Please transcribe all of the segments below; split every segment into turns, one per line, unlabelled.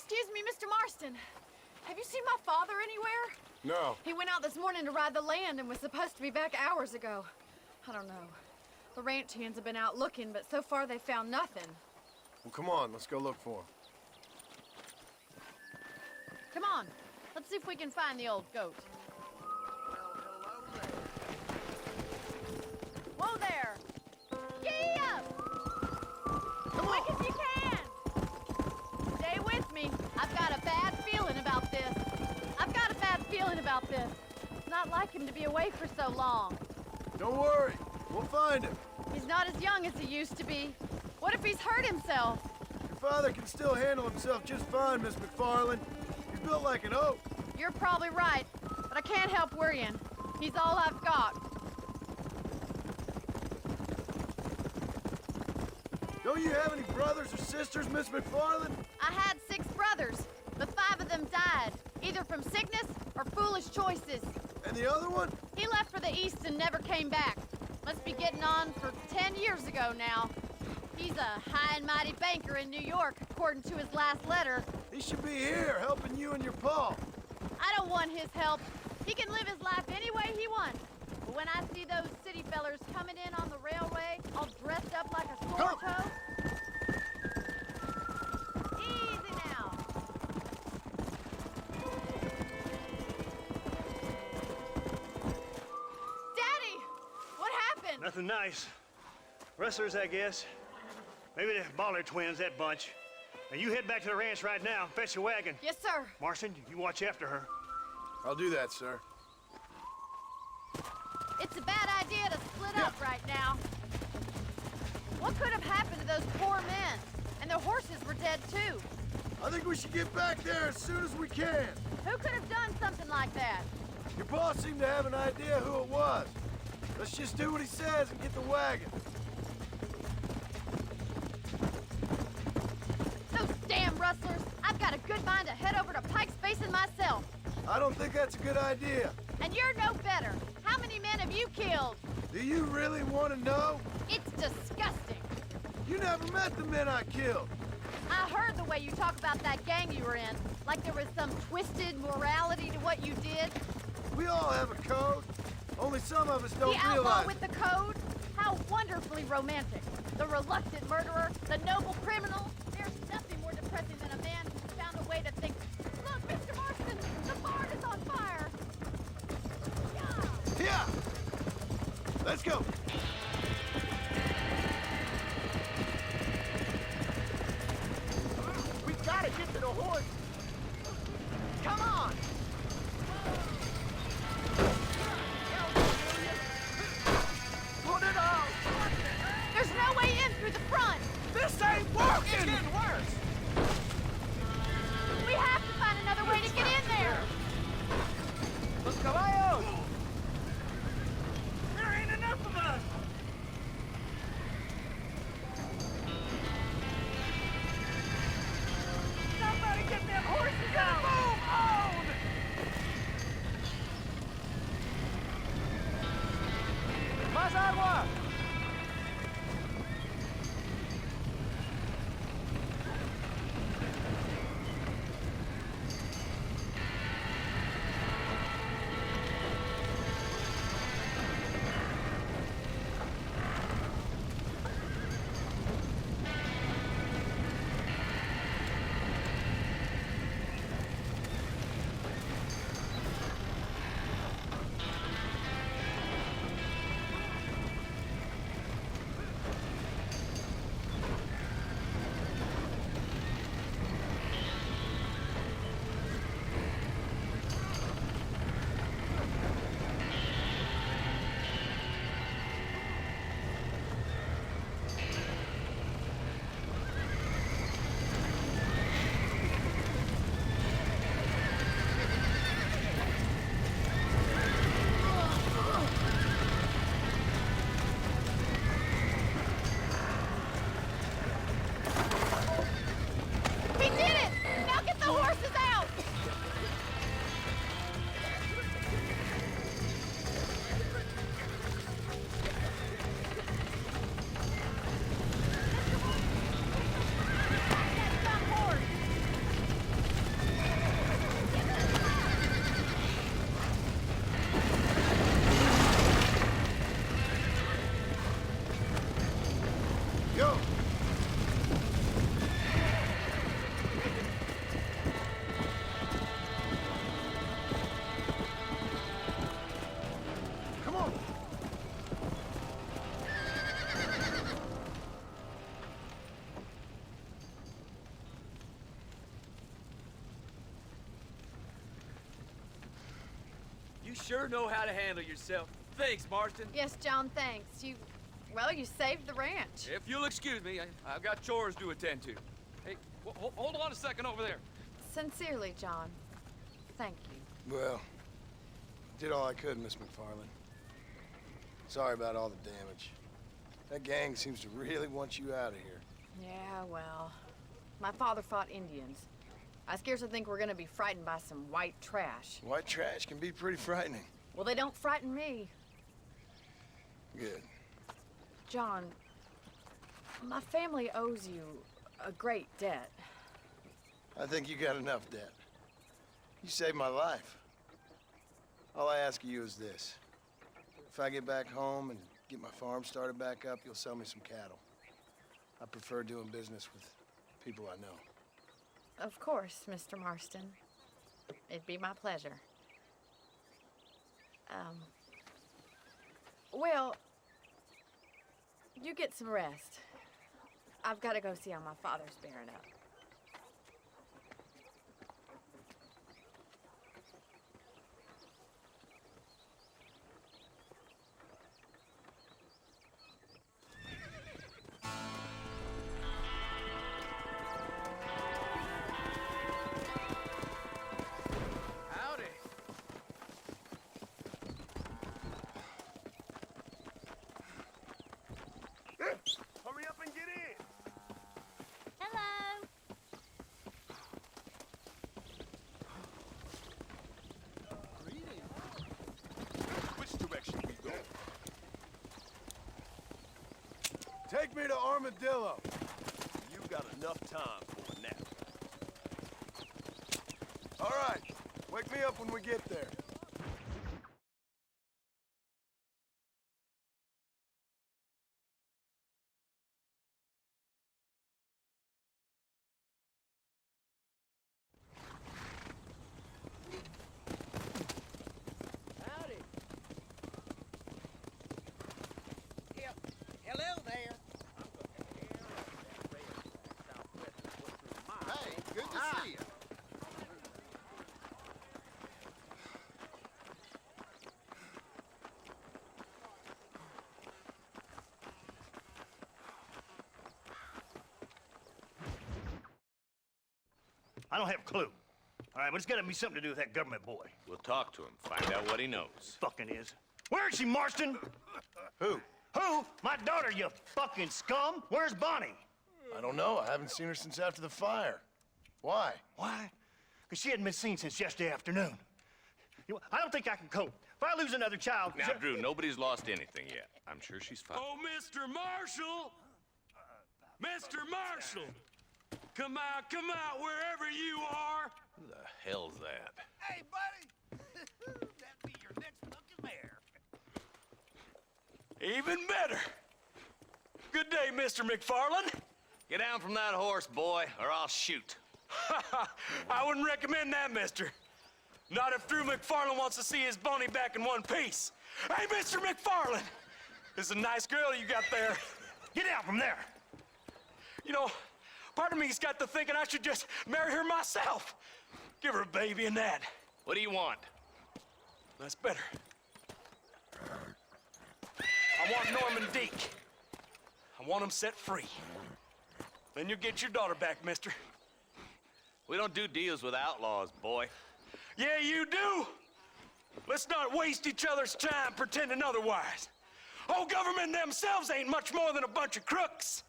Excuse me, Mr. Marston. Have you seen my father anywhere?
No.
He went out this morning to ride the land and was supposed to be back hours ago. I don't know. The ranch hands have been out looking, but so far they found nothing.
Well, come on, let's go look for him.
Come on, let's see if we can find the old goat. Whoa there! Gee up!
Come on!
Quick as you can! Stay with me. I've got a bad feeling about this. It's not like him to be away for so long.
Don't worry, we'll find him.
He's not as young as he used to be. What if he's hurt himself?
Your father can still handle himself just fine, Miss McFarlane. He's built like an oak.
You're probably right, but I can't help worrying. He's all I've got.
Don't you have any brothers or sisters, Miss McFarlane?
I had 6 brothers, but 5 of them died, either from sickness or foolish choices.
And the other one?
He left for the east and never came back. Must be getting on for 10 years ago now. He's a high and mighty banker in New York, according to his last letter.
He should be here, helping you and your pa.
I don't want his help. He can live his life any way he wants. But when I see those city fellers coming in on the railway, all dressed up like a squirrel toe... Easy now. Daddy! What happened?
Nothing nice. Rustlers, I guess. Maybe the Baller twins, that bunch. Now you head back to the ranch right now. Fetch the wagon.
Yes, sir.
Marston, you watch after her.
I'll do that, sir.
It's a bad idea to split up right now. What could have happened to those poor men? And their horses were dead, too.
I think we should get back there as soon as we can.
Who could have done something like that?
Your boss seemed to have an idea who it was. Let's just do what he says and get the wagon.
Those damn rustlers! I've got a good mind to head over to Pike's Basin myself.
I don't think that's a good idea.
And you're no better. How many men have you killed?
Do you really want to know?
It's disgusting.
You never met the men I killed.
I heard the way you talk about that gang you were in, like there was some twisted morality to what you did.
We all have a code. Only some of us don't
The outlaw
realize
with the code? How wonderfully romantic. The reluctant murderer, the noble criminal. There's nothing more depressing than a man who's found a way to think, look, Mr. Marston, the barn is on fire. Yeah.
Yeah! Let's go!
We gotta get to the horse! Come on! Put it out!
There's no way in through the front.
This ain't working! It's getting worse!
We have to find another way to get in there.
Los caballos! There ain't enough of us! Somebody get them horses out! Move on! Más agua!
You sure know how to handle yourself. Thanks, Marston.
Yes, John, thanks. Well, you saved the ranch.
If you'll excuse me, I've got chores to attend to. Hey, hold on a second over there.
Sincerely, John. Thank you.
Well, did all I could, Miss McFarlane. Sorry about all the damage. That gang seems to really want you out of here.
Yeah, well, my father fought Indians. I scarcely think we're gonna be frightened by some white trash.
White trash can be pretty frightening.
Well, they don't frighten me.
Good.
John, my family owes you a great debt.
I think you got enough debt. You saved my life. All I ask of you is this. If I get back home and get my farm started back up, you'll sell me some cattle. I prefer doing business with people I know.
Of course, Mr. Marston. It'd be my pleasure. Well, you get some rest. I've got to go see how my father's bearing up.
Howdy.
Hurry up and get in!
Hello.
Which direction we go? Take me to Armadillo.
You got enough time for a nap.
All right. Wake me up when we get there.
Howdy. Yep. Hello there.
Hey, good to see you.
I don't have a clue. All right, but it's gotta be something to do with that government boy.
We'll talk to him, find out what he knows.
Fucking is. Where is she, Marston?
Who?
Who? My daughter, you fucking scum. Where's Bonnie?
I don't know. I haven't seen her since after the fire. Why?
Why? Because she hadn't been seen since yesterday afternoon. I don't think I can cope. If I lose another child...
Now, Drew, nobody's lost anything yet. I'm sure she's fine.
Oh, Mr. Marshall! Mr. Marshall! Come out, wherever you are!
Who the hell's that?
Hey, buddy. That'd be your next fucking mare.
Even better! Good day, Mr. McFarlane.
Get down from that horse, boy, or I'll shoot.
I wouldn't recommend that, mister. Not if Drew McFarlane wants to see his Bonnie back in one piece. Hey, Mr. McFarlane! This is a nice girl you got there.
Get out from there!
You know, part of me's got to thinking I should just marry her myself. Give her a baby and that.
What do you want?
That's better. I want Norman Deek. I want him set free. Then you'll get your daughter back, mister.
We don't do deals with outlaws, boy.
Yeah, you do. Let's not waste each other's time pretending otherwise. Oh, government themselves ain't much more than a bunch of crooks.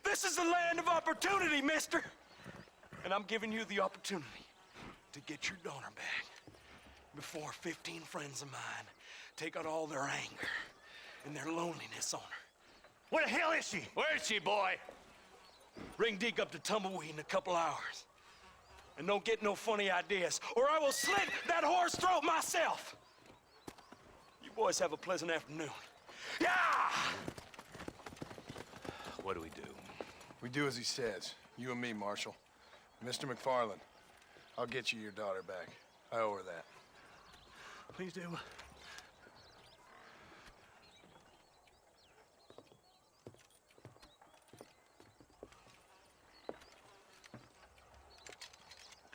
This is the land of opportunity, mister. And I'm giving you the opportunity to get your daughter back before 15 friends of mine take out all their anger and their loneliness on her.
Where the hell is she?
Where is she, boy?
Bring Deke up to Tumbleweed in a couple hours. And don't get no funny ideas, or I will slit that horse throat myself. You boys have a pleasant afternoon. Yeah!
What do we do?
We do as he says. You and me, Marshal. Mr. McFarlane, I'll get you your daughter back. I owe her that.
Please do.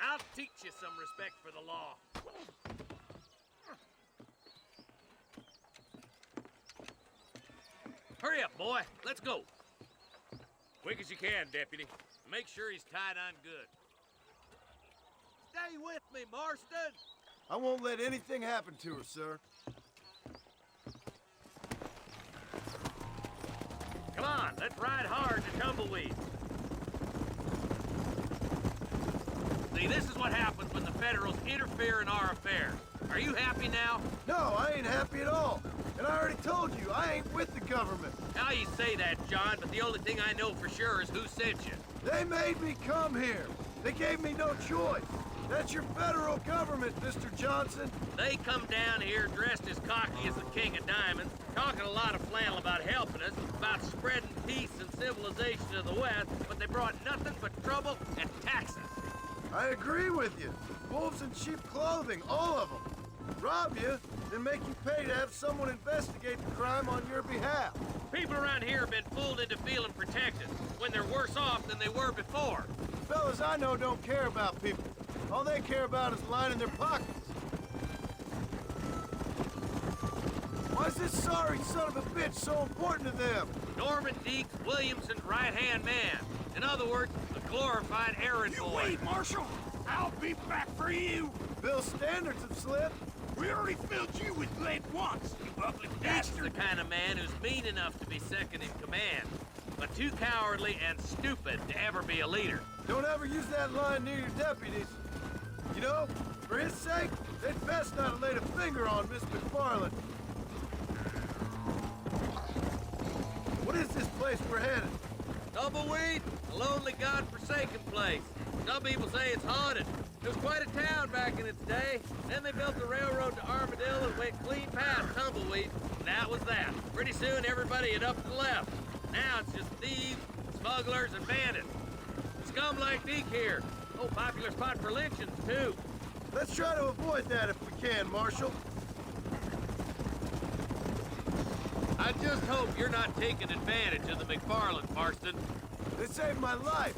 I'll teach you some respect for the law.
Hurry up, boy. Let's go. Quick as you can, Deputy. Make sure he's tied on good. Stay with me, Marston.
I won't let anything happen to her, sir.
Come on, let's ride hard to Tumbleweed. See, this is what happens when the Federals interfere in our affairs. Are you happy now?
No, I ain't happy at all. And I already told you, I ain't with the government.
Now you say that, John, but the only thing I know for sure is who sent you.
They made me come here. They gave me no choice. That's your federal government, Mr. Johnson.
They come down here dressed as cocky as the King of Diamonds, talking a lot of flannel about helping us, about spreading peace and civilization to the West, but they brought nothing but trouble and taxes.
I agree with you. Wolves in cheap clothing, all of them. Rob you, then make you pay to have someone investigate the crime on your behalf.
People around here have been fooled into feeling protected, when they're worse off than they were before.
Fellas I know don't care about people. All they care about is lining their pockets. Why is this sorry son of a bitch so important to them?
Norman Deeks Williamson's right-hand man. In other words, a glorified errand boy.
Wait, Marshal! I'll be back for you!
Bill's standards have slipped.
We already filled you with lead once, you ugly
Deeks is
bastard!
the kind of man who's mean enough to be second in command, but too cowardly and stupid to ever be a leader.
Don't ever use that line near your deputies. You know, for his sake, they'd best not have laid a finger on Miss McFarlane. What is this place we're headed?
Tumbleweed, a lonely, god-forsaken place. Some people say it's haunted. It was quite a town back in its day. Then they built the railroad to Armadillo and went clean past Tumbleweed, and that was that. Pretty soon, everybody had up and left. Now it's just thieves, smugglers, and bandits. Scum like Deke here. Oh, popular spot for lynchings, too.
Let's try to avoid that if we can, Marshal.
I just hope you're not taking advantage of the McFarlane, Marston.
They saved my life.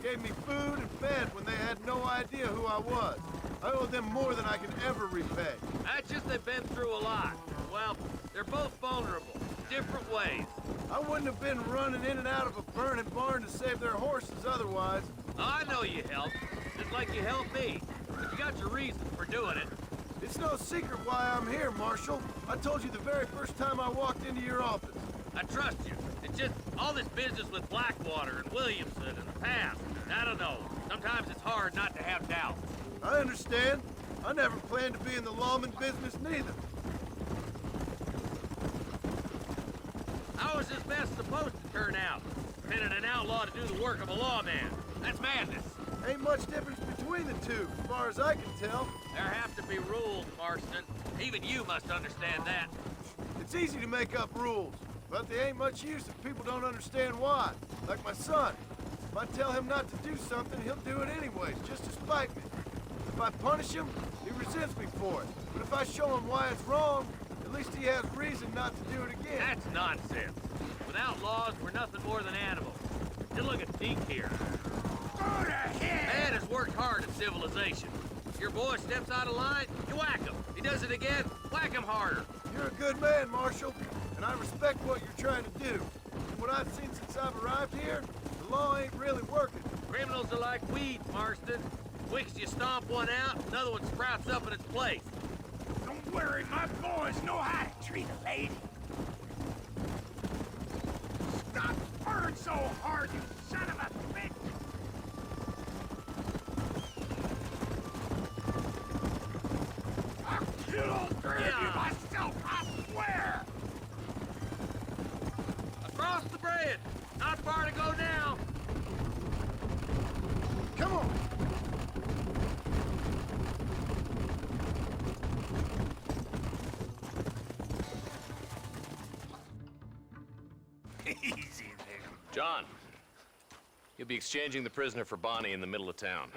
Gave me food and fed when they had no idea who I was. I owe them more than I can ever repay.
That's just they've been through a lot. Well, they're both vulnerable, different ways.
I wouldn't have been running in and out of a burning barn to save their horses otherwise.
I know you helped, just like you helped me. But you got your reasons for doing it.
It's no secret why I'm here, Marshal. I told you the very first time I walked into your office.
I trust you. It's just all this business with Blackwater and Williamson and the past. I don't know. Sometimes it's hard not to have doubt.
I understand. I never planned to be in the lawman business neither.
How is this mess supposed to turn out? Pinning an outlaw to do the work of a lawman. That's madness.
Ain't much difference between the two, as far as I can tell.
There have to be rules, Marston. Even you must understand that.
It's easy to make up rules, but they ain't much use if people don't understand why. Like my son. If I tell him not to do something, he'll do it anyways, just to spite me. If I punish him, he resents me for it. But if I show him why it's wrong, at least he has reason not to do it again.
That's nonsense. Without laws, we're nothing more than animals. You look at Deke here.
Go to hell!
Man has worked hard at civilization. Your boy steps out of line, you whack him. He does it again, whack him harder.
You're a good man, Marshal, and I respect what you're trying to do. From what I've seen since I've arrived here, the law ain't really working.
Criminals are like weeds, Marston. Quick as you stomp one out, another one sprouts up in its place.
Don't worry, my boys know how to treat a lady. Stop purring so hard, you son of a bitch! I'll kill all three of you myself, I swear!
Across the bridge. Not far to go now.
Come on!
Easy there.
John, you'll be exchanging the prisoner for Bonnie in the middle of town.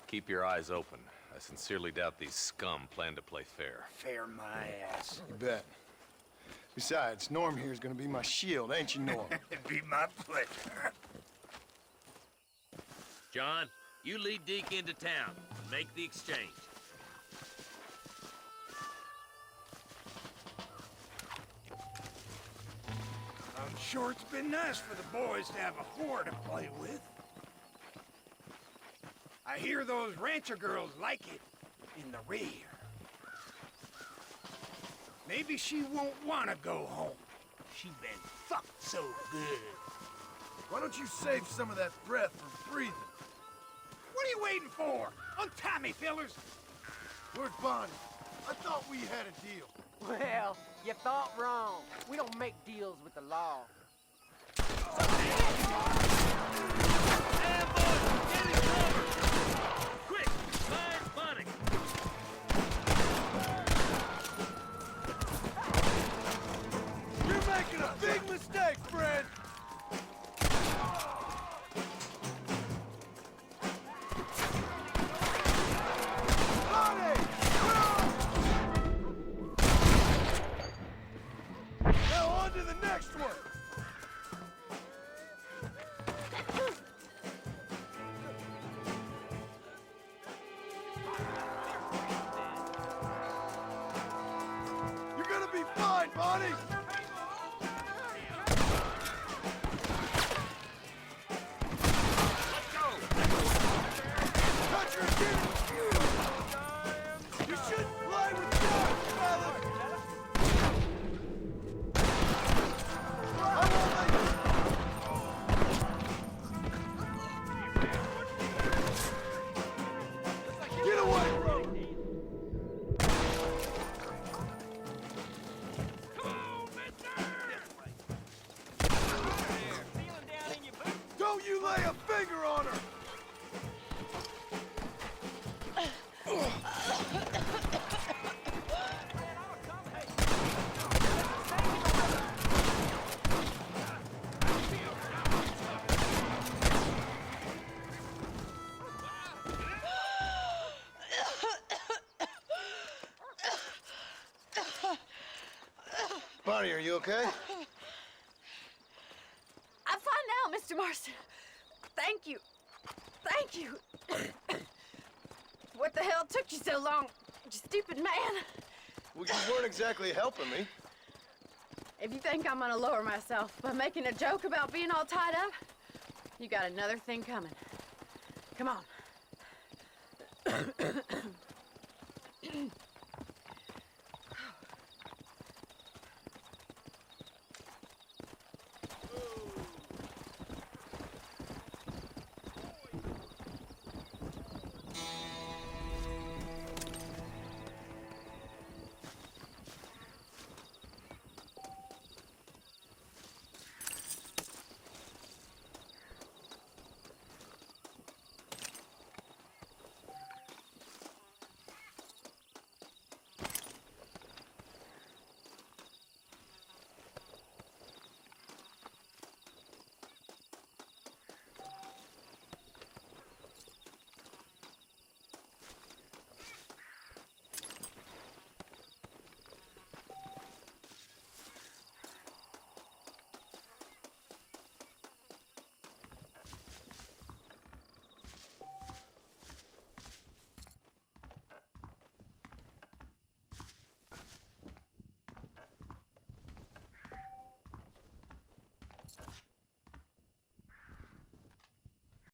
Keep your eyes open. I sincerely doubt these scum plan to play fair.
Fair my ass.
You bet. Besides, Norm here's gonna be my shield, ain't you, Norm?
It'd be my pleasure.
John, you lead Deke into town. Make the exchange.
Sure, it's been nice for the boys to have a whore to play with. I hear those rancher girls like it in the rear. Maybe she won't want to go home. She been fucked so good.
Why don't you save some of that breath for breathing?
What are you waiting for? Untie me, fellers.
Where's Bonnie? I thought we had a deal.
Well, you thought wrong. We don't make deals with the law.
Quick, find Bonnie.
You're making a big mistake, Fred! Bonnie! Now on to the next one! You're gonna be fine, Bonnie! Touch her again! You shouldn't play with guns, fellas! I won't let you... Get away from me! Don't you lay a finger on her! Bonnie, are you okay?
I'm fine now, Mr. Marston. Thank you. Thank you. What the hell took you so long, you stupid man?
Well, you weren't exactly helping me.
If you think I'm gonna lower myself by making a joke about being all tied up, you got another thing coming. Come on.